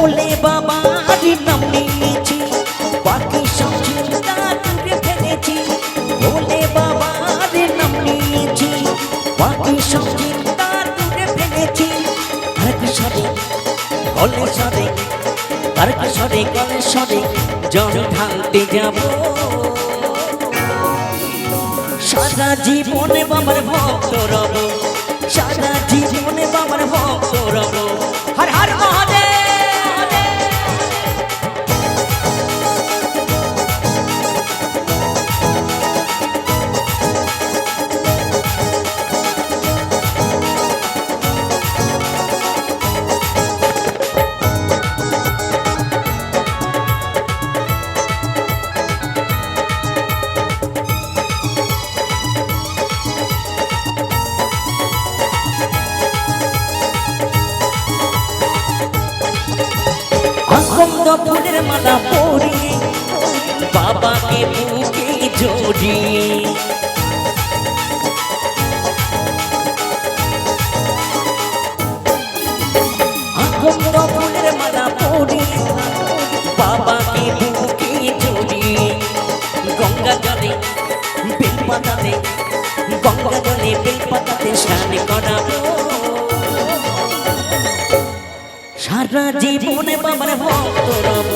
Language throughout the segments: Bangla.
ভোলে বাবার নাম নিয়েছি, বাকি সব চিন্তা দূরে ফেলেছি। ভোলে বাবার নাম নিয়েছি, বাকি সব চিন্তা দূরে ফেলেছি। তারকেশ্বরে কলেশ্বরে, তারকেশ্বরে কলেশ্বরে জল ঢালতে যাব। সারা জীবনে বাবার ভক্ত রব, সারা জীবনে বাবার ভক্ত রব। হর হর মহাদেব। আকন্দ ফুলের মালা পরি বাবাকে বুকে জড়ি। আকন্দ ফুলের মালা পরি বাবাকে বুকে জড়ি। গঙ্গা জলে বেলপাতাতে, গঙ্গা জলে বেলপাতাতে স্নান করাবো। সারা জীবনে বাবার ভক্ত রব,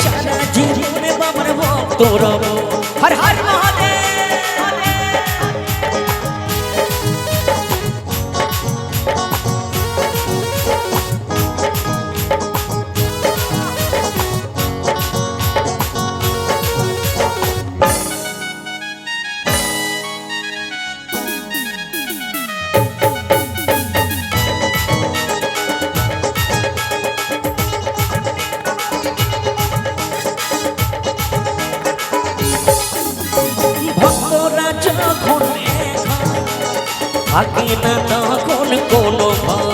সারা জীবনে বাবার ভক্ত রব। হর হর মহাদেব। ভক্তরা যখন থাকে না তখন কোনো ভয়,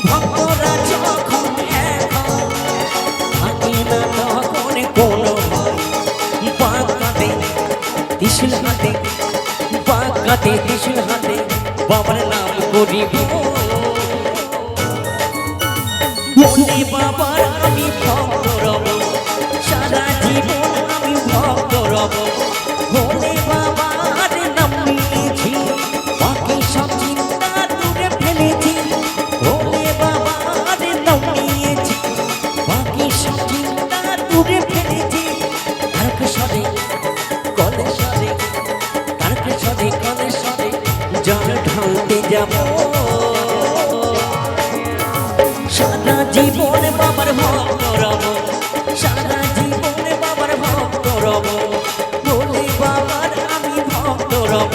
ভক্তরা যখন থাকে না তখন কোনো ভয়। বাঁকাতে ত্রিশূল হাতে, বাঁকাতে ত্রিশূল হাতে বাবার নাম করিব। ভোলে বাবার আমি ভক্ত রব, সারা জীবন আমি ভক্ত রব। ভোলে বাবার নাম নিয়েছি, বাকি সব চিন্তা দূরে ফেলেছি। ভোলে বাবার নাম নিয়েছি, বাকি সব চিন্তা দূরে ফেলেছি। তারকেশ্বরে কলেশ্বরে, তারকেশ্বরে কলেশ্বরে জল ঢালতে যাব। সারা জীবনে বাবার ভক্ত রব, সারা জীবনে বাবার ভক্ত রব। ভোলে বাবার আমি ভক্ত রব।